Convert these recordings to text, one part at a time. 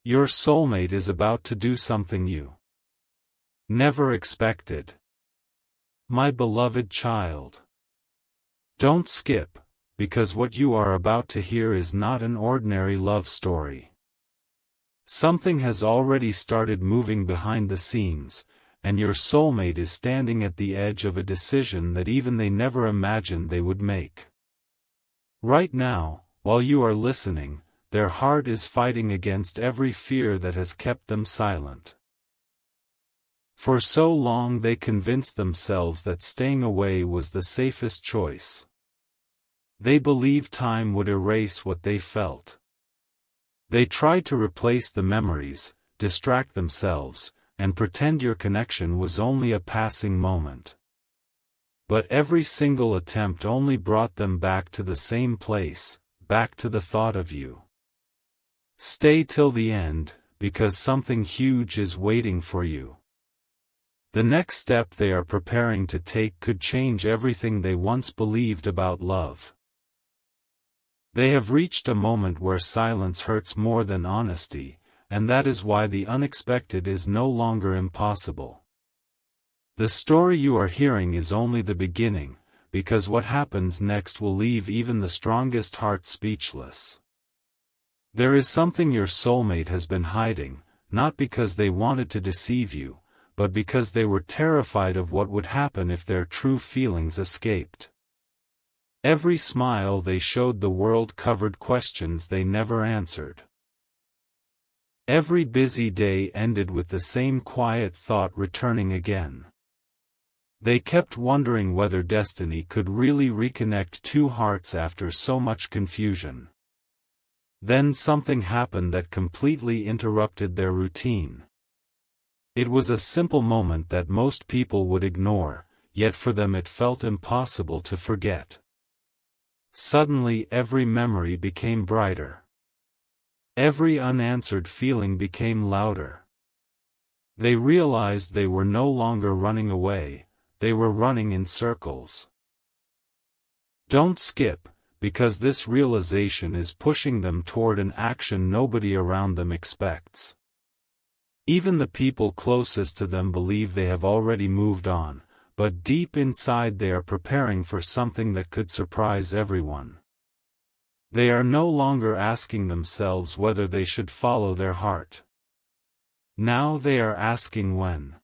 Your soulmate is about to do something you never expected. My beloved child. Don't skip, because what you are about to hear is not an ordinary love story. Something has already started moving behind the scenes, and your soulmate is standing at the edge of a decision that even they never imagined they would make. Right now, while you are listening, their heart is fighting against every fear that has kept them silent. For so long they convinced themselves that staying away was the safest choice. They believed time would erase what they felt. They tried to replace the memories, distract themselves, and pretend your connection was only a passing moment. But every single attempt only brought them back to the same place, back to the thought of you. Stay till the end, because something huge is waiting for you. The next step they are preparing to take could change everything they once believed about love. They have reached a moment where silence hurts more than honesty, and that is why the unexpected is no longer impossible. The story you are hearing is only the beginning, because what happens next will leave even the strongest heart speechless. There is something your soulmate has been hiding, not because they wanted to deceive you, but because they were terrified of what would happen if their true feelings escaped. Every smile they showed the world covered questions they never answered. Every busy day ended with the same quiet thought returning again. They kept wondering whether destiny could really reconnect two hearts after so much confusion. Then something happened that completely interrupted their routine. It was a simple moment that most people would ignore, yet for them it felt impossible to forget. Suddenly every memory became brighter. Every unanswered feeling became louder. They realized they were no longer running away, they were running in circles. Don't skip, because this realization is pushing them toward an action nobody around them expects. Even the people closest to them believe they have already moved on, but deep inside they are preparing for something that could surprise everyone. They are no longer asking themselves whether they should follow their heart. Now they are asking when.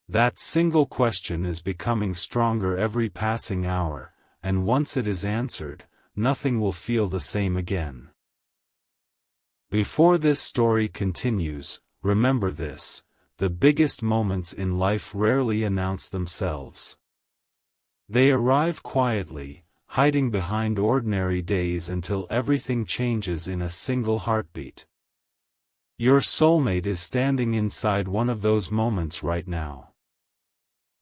That single question is becoming stronger every passing hour, and once it is answered, nothing will feel the same again. Before this story continues, remember this: the biggest moments in life rarely announce themselves. They arrive quietly, hiding behind ordinary days until everything changes in a single heartbeat. Your soulmate is standing inside one of those moments right now.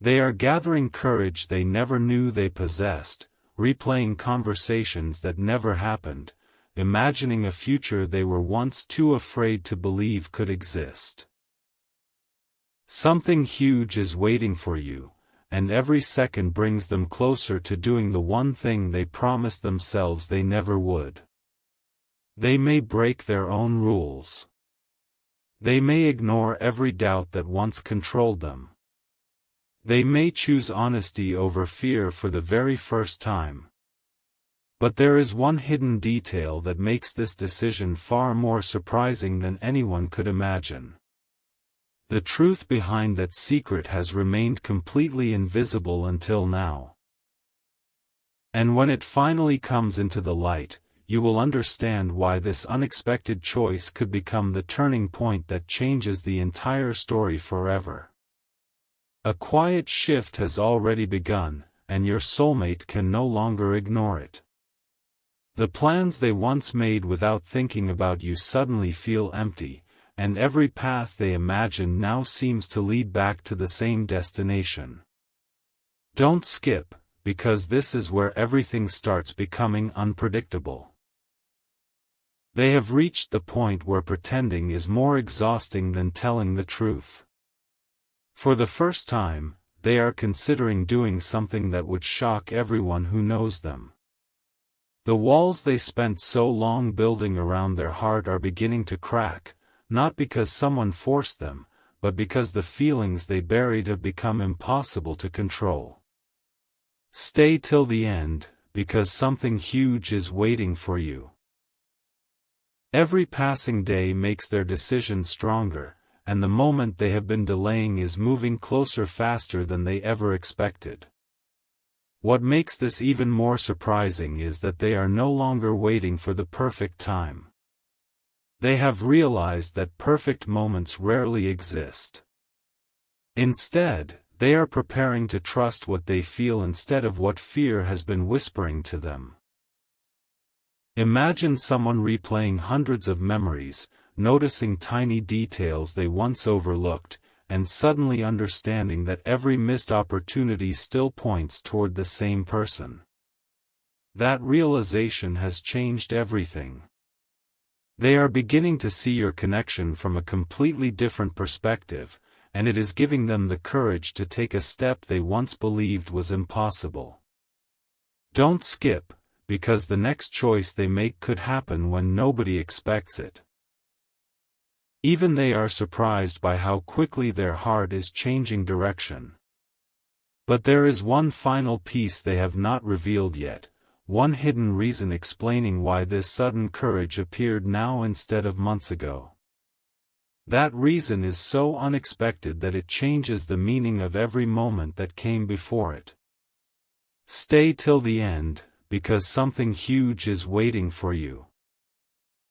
They are gathering courage they never knew they possessed, replaying conversations that never happened, imagining a future they were once too afraid to believe could exist. Something huge is waiting for you, and every second brings them closer to doing the one thing they promised themselves they never would. They may break their own rules. They may ignore every doubt that once controlled them. They may choose honesty over fear for the very first time. But there is one hidden detail that makes this decision far more surprising than anyone could imagine. The truth behind that secret has remained completely invisible until now. And when it finally comes into the light, you will understand why this unexpected choice could become the turning point that changes the entire story forever. A quiet shift has already begun, and your soulmate can no longer ignore it. The plans they once made without thinking about you suddenly feel empty, and every path they imagined now seems to lead back to the same destination. Don't skip, because this is where everything starts becoming unpredictable. They have reached the point where pretending is more exhausting than telling the truth. For the first time, they are considering doing something that would shock everyone who knows them. The walls they spent so long building around their heart are beginning to crack, not because someone forced them, but because the feelings they buried have become impossible to control. Stay till the end, because something huge is waiting for you. Every passing day makes their decision stronger, and the moment they have been delaying is moving closer faster than they ever expected. What makes this even more surprising is that they are no longer waiting for the perfect time. They have realized that perfect moments rarely exist. Instead, they are preparing to trust what they feel instead of what fear has been whispering to them. Imagine someone replaying hundreds of memories, noticing tiny details they once overlooked, and suddenly understanding that every missed opportunity still points toward the same person. That realization has changed everything. They are beginning to see your connection from a completely different perspective, and it is giving them the courage to take a step they once believed was impossible. Don't skip, because the next choice they make could happen when nobody expects it. Even they are surprised by how quickly their heart is changing direction. But there is one final piece they have not revealed yet, one hidden reason explaining why this sudden courage appeared now instead of months ago. That reason is so unexpected that it changes the meaning of every moment that came before it. Stay till the end, because something huge is waiting for you.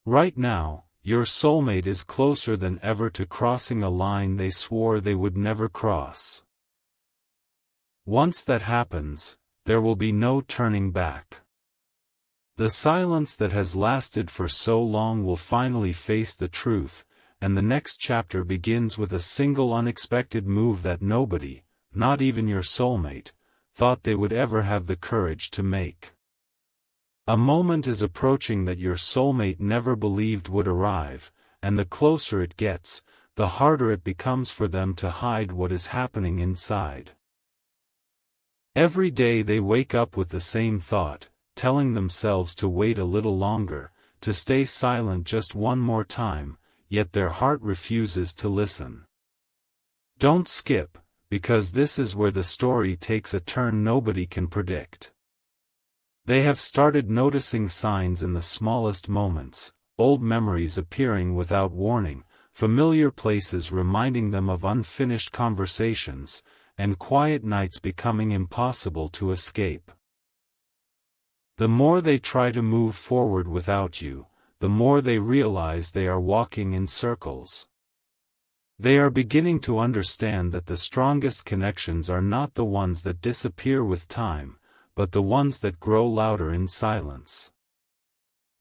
Right now, your soulmate is closer than ever to crossing a line they swore they would never cross. Once that happens, there will be no turning back. The silence that has lasted for so long will finally face the truth, and the next chapter begins with a single unexpected move that nobody, not even your soulmate, thought they would ever have the courage to make. A moment is approaching that your soulmate never believed would arrive, and the closer it gets, the harder it becomes for them to hide what is happening inside. Every day they wake up with the same thought, telling themselves to wait a little longer, to stay silent just one more time, yet their heart refuses to listen. Don't skip, because this is where the story takes a turn nobody can predict. They have started noticing signs in the smallest moments, old memories appearing without warning, familiar places reminding them of unfinished conversations, and quiet nights becoming impossible to escape. The more they try to move forward without you, the more they realize they are walking in circles. They are beginning to understand that the strongest connections are not the ones that disappear with time, but the ones that grow louder in silence.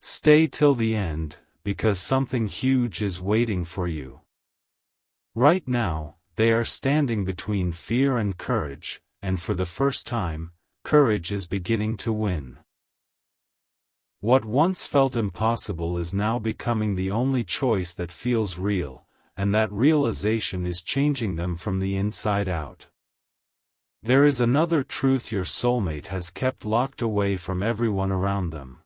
Stay till the end, because something huge is waiting for you. Right now, they are standing between fear and courage, and for the first time, courage is beginning to win. What once felt impossible is now becoming the only choice that feels real, and that realization is changing them from the inside out. There is another truth your soulmate has kept locked away from everyone around them.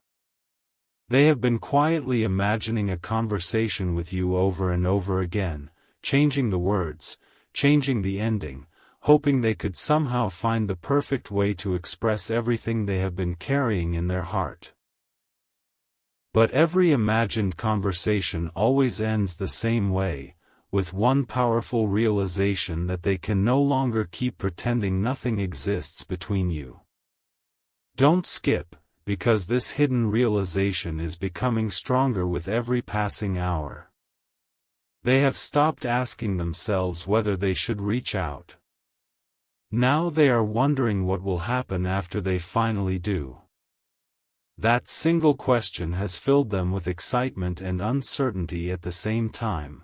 They have been quietly imagining a conversation with you over and over again, changing the words, changing the ending, hoping they could somehow find the perfect way to express everything they have been carrying in their heart. But every imagined conversation always ends the same way, with one powerful realization that they can no longer keep pretending nothing exists between you. Don't skip, because this hidden realization is becoming stronger with every passing hour. They have stopped asking themselves whether they should reach out. Now they are wondering what will happen after they finally do. That single question has filled them with excitement and uncertainty at the same time.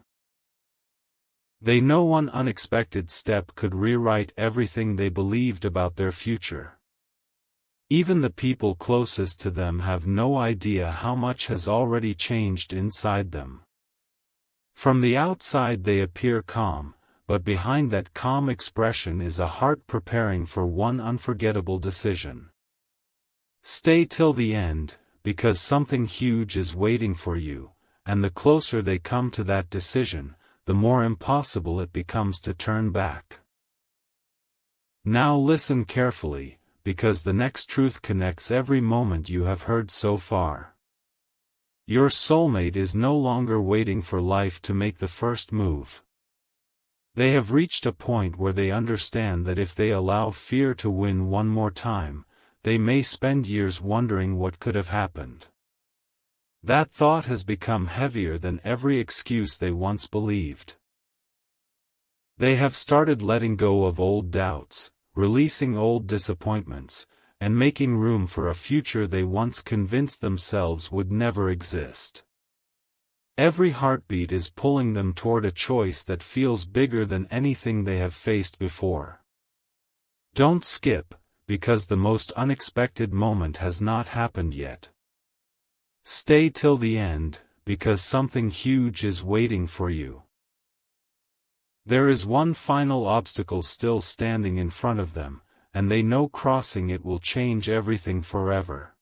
They know one unexpected step could rewrite everything they believed about their future. Even the people closest to them have no idea how much has already changed inside them. From the outside they appear calm, but behind that calm expression is a heart preparing for one unforgettable decision. Stay till the end, because something huge is waiting for you, and the closer they come to that decision, the more impossible it becomes to turn back. Now listen carefully, because the next truth connects every moment you have heard so far. Your soulmate is no longer waiting for life to make the first move. They have reached a point where they understand that if they allow fear to win one more time, they may spend years wondering what could have happened. That thought has become heavier than every excuse they once believed. They have started letting go of old doubts, releasing old disappointments, and making room for a future they once convinced themselves would never exist. Every heartbeat is pulling them toward a choice that feels bigger than anything they have faced before. Don't skip, because the most unexpected moment has not happened yet. Stay till the end, because something huge is waiting for you. There is one final obstacle still standing in front of them, and they know crossing it will change everything forever.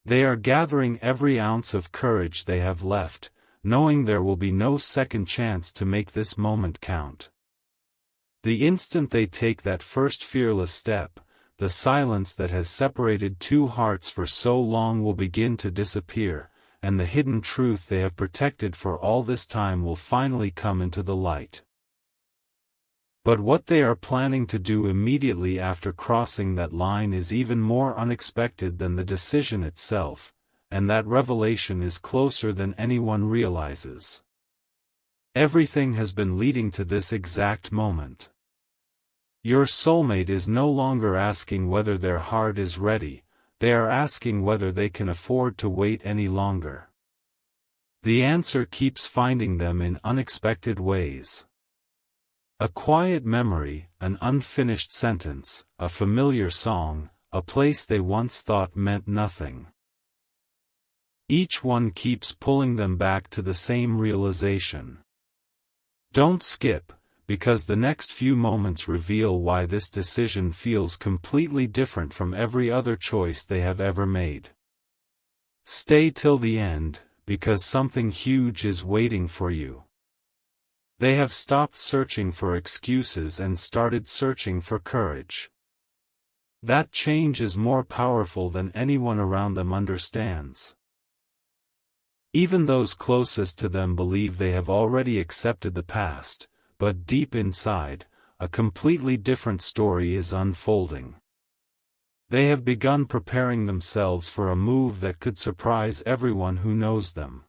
They are gathering every ounce of courage they have left, knowing there will be no second chance to make this moment count. The instant they take that first fearless step, the silence that has separated two hearts for so long will begin to disappear, and the hidden truth they have protected for all this time will finally come into the light. But what they are planning to do immediately after crossing that line is even more unexpected than the decision itself, and that revelation is closer than anyone realizes. Everything has been leading to this exact moment. Your soulmate is no longer asking whether their heart is ready, they are asking whether they can afford to wait any longer. The answer keeps finding them in unexpected ways. A quiet memory, an unfinished sentence, a familiar song, a place they once thought meant nothing. Each one keeps pulling them back to the same realization. Don't skip, because the next few moments reveal why this decision feels completely different from every other choice they have ever made. Stay till the end, because something huge is waiting for you. They have stopped searching for excuses and started searching for courage. That change is more powerful than anyone around them understands. Even those closest to them believe they have already accepted the past, but deep inside, a completely different story is unfolding. They have begun preparing themselves for a move that could surprise everyone who knows them.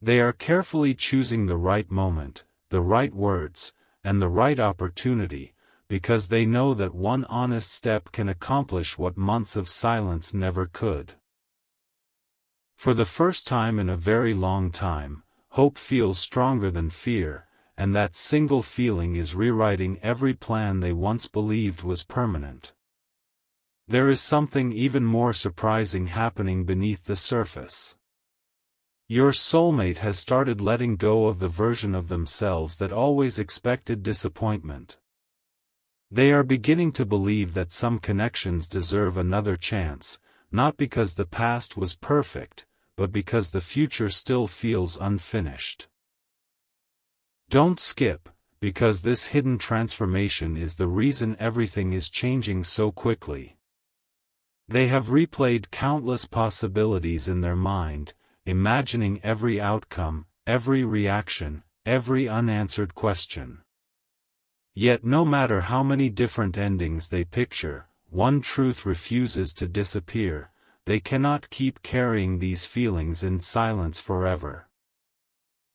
They are carefully choosing the right moment, the right words, and the right opportunity, because they know that one honest step can accomplish what months of silence never could. For the first time in a very long time, hope feels stronger than fear, and that single feeling is rewriting every plan they once believed was permanent. There is something even more surprising happening beneath the surface. Your soulmate has started letting go of the version of themselves that always expected disappointment. They are beginning to believe that some connections deserve another chance, not because the past was perfect, but because the future still feels unfinished. Don't skip, because this hidden transformation is the reason everything is changing so quickly. They have replayed countless possibilities in their mind, imagining every outcome, every reaction, every unanswered question. Yet no matter how many different endings they picture, one truth refuses to disappear: they cannot keep carrying these feelings in silence forever.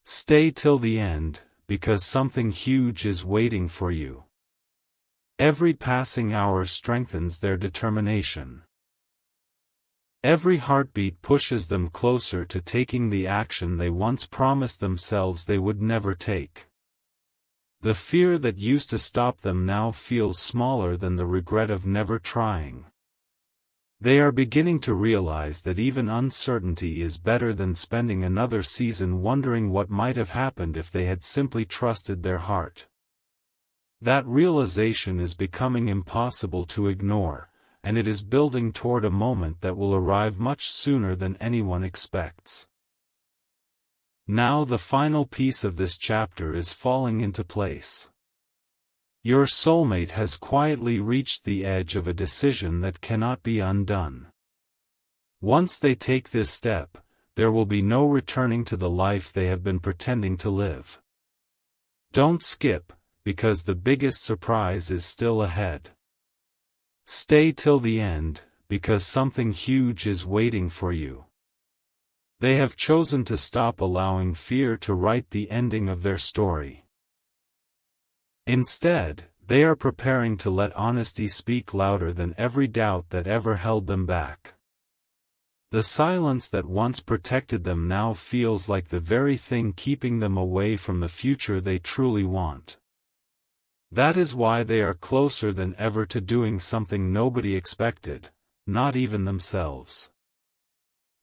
Stay till the end, because something huge is waiting for you. Every passing hour strengthens their determination. Every heartbeat pushes them closer to taking the action they once promised themselves they would never take. The fear that used to stop them now feels smaller than the regret of never trying. They are beginning to realize that even uncertainty is better than spending another season wondering what might have happened if they had simply trusted their heart. That realization is becoming impossible to ignore, and it is building toward a moment that will arrive much sooner than anyone expects. Now the final piece of this chapter is falling into place. Your soulmate has quietly reached the edge of a decision that cannot be undone. Once they take this step, there will be no returning to the life they have been pretending to live. Don't skip, because the biggest surprise is still ahead. Stay till the end, because something huge is waiting for you. They have chosen to stop allowing fear to write the ending of their story. Instead, they are preparing to let honesty speak louder than every doubt that ever held them back. The silence that once protected them now feels like the very thing keeping them away from the future they truly want. That is why they are closer than ever to doing something nobody expected, not even themselves.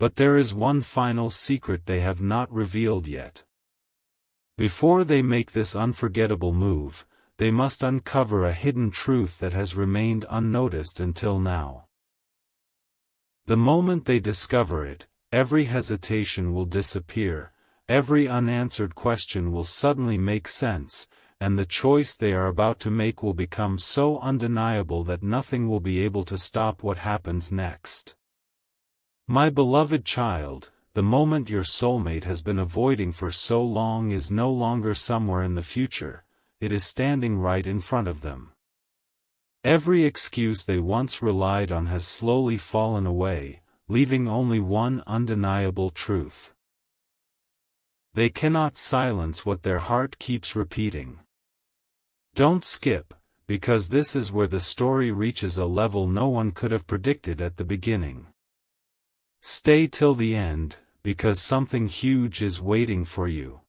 But there is one final secret they have not revealed yet. Before they make this unforgettable move, they must uncover a hidden truth that has remained unnoticed until now. The moment they discover it, every hesitation will disappear, every unanswered question will suddenly make sense, and the choice they are about to make will become so undeniable that nothing will be able to stop what happens next. My beloved child, the moment your soulmate has been avoiding for so long is no longer somewhere in the future, it is standing right in front of them. Every excuse they once relied on has slowly fallen away, leaving only one undeniable truth. They cannot silence what their heart keeps repeating. Don't skip, because this is where the story reaches a level no one could have predicted at the beginning. Stay till the end, because something huge is waiting for you.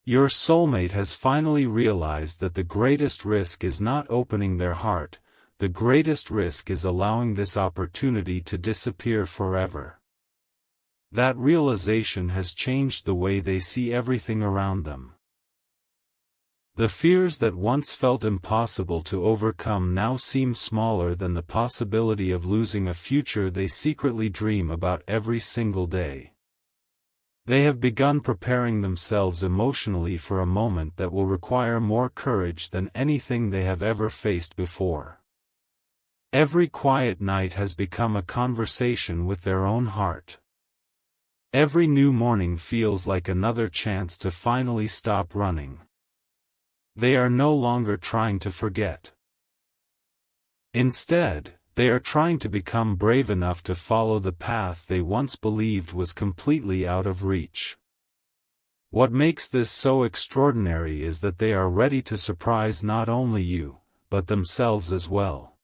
Your soulmate has finally realized that the greatest risk is not opening their heart, the greatest risk is allowing this opportunity to disappear forever. That realization has changed the way they see everything around them. The fears that once felt impossible to overcome now seem smaller than the possibility of losing a future they secretly dream about every single day. They have begun preparing themselves emotionally for a moment that will require more courage than anything they have ever faced before. Every quiet night has become a conversation with their own heart. Every new morning feels like another chance to finally stop running. They are no longer trying to forget. Instead, they are trying to become brave enough to follow the path they once believed was completely out of reach. What makes this so extraordinary is that they are ready to surprise not only you, but themselves as well.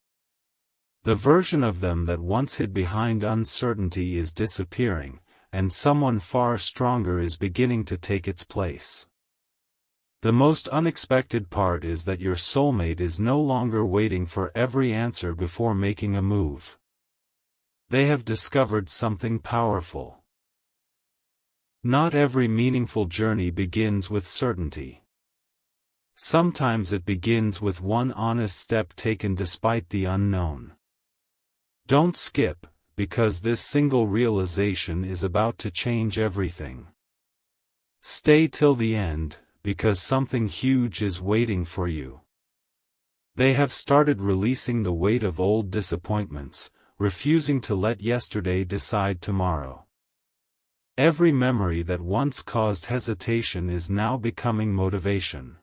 The version of them that once hid behind uncertainty is disappearing, and someone far stronger is beginning to take its place. The most unexpected part is that your soulmate is no longer waiting for every answer before making a move. They have discovered something powerful. Not every meaningful journey begins with certainty. Sometimes it begins with one honest step taken despite the unknown. Don't skip, because this single realization is about to change everything. Stay till the end, because something huge is waiting for you. They have started releasing the weight of old disappointments, refusing to let yesterday decide tomorrow. Every memory that once caused hesitation is now becoming motivation.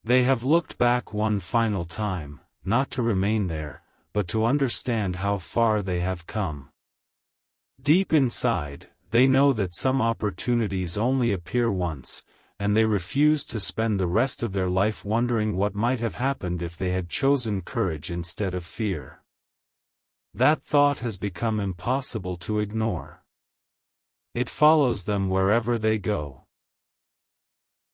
They have looked back one final time, not to remain there, but to understand how far they have come. Deep inside, they know that some opportunities only appear once, and they refuse to spend the rest of their life wondering what might have happened if they had chosen courage instead of fear. That thought has become impossible to ignore. It follows them wherever they go.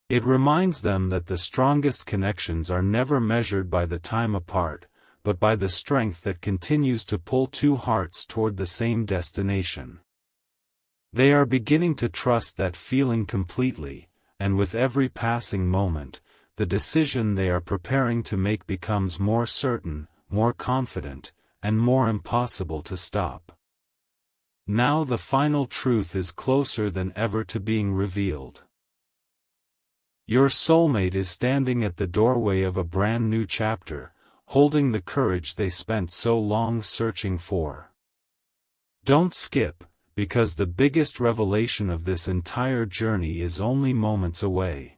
It reminds them that the strongest connections are never measured by the time apart, but by the strength that continues to pull two hearts toward the same destination. They are beginning to trust that feeling completely, and with every passing moment, the decision they are preparing to make becomes more certain, more confident, and more impossible to stop. Now the final truth is closer than ever to being revealed. Your soulmate is standing at the doorway of a brand new chapter, holding the courage they spent so long searching for. Don't skip, because the biggest revelation of this entire journey is only moments away.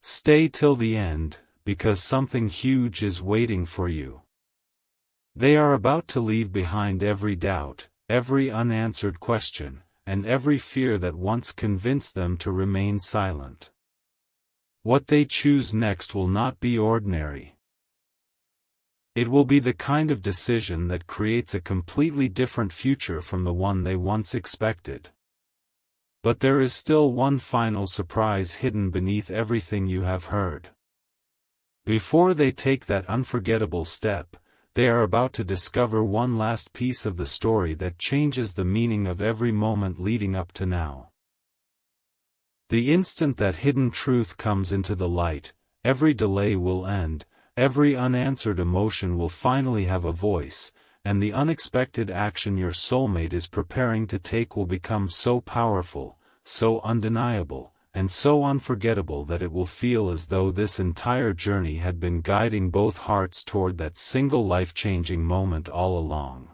Stay till the end, because something huge is waiting for you. They are about to leave behind every doubt, every unanswered question, and every fear that once convinced them to remain silent. What they choose next will not be ordinary. It will be the kind of decision that creates a completely different future from the one they once expected. But there is still one final surprise hidden beneath everything you have heard. Before they take that unforgettable step, they are about to discover one last piece of the story that changes the meaning of every moment leading up to now. The instant that hidden truth comes into the light, every delay will end, every unanswered emotion will finally have a voice, and the unexpected action your soulmate is preparing to take will become so powerful, so undeniable, and so unforgettable that it will feel as though this entire journey had been guiding both hearts toward that single life-changing moment all along.